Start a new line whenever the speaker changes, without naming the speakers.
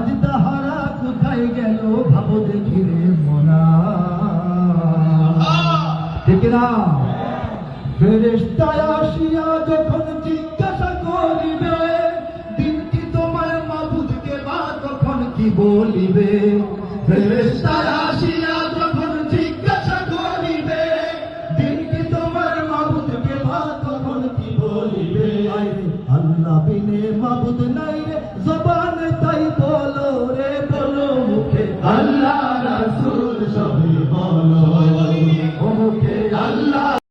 আজ তাহারা কোথায় গেল ভাবো দেখি রে মনা, ঠিক না? ফেরেশতা আসিয়া যখন জিজ্ঞাসা করিবে, দিন কি তোমার মাবুদকে বা তখন কি বলিবে? ফেরেশতা আসিয়া যখন জিজ্ঞাসা করিবে, দিন কি তোমার মাবুদকে বা তখন কি বলিবে? আল্লাহ বিনে মাবুদ নাই রে জবান তাই বলো রে, বলো মুখে আল্লাহ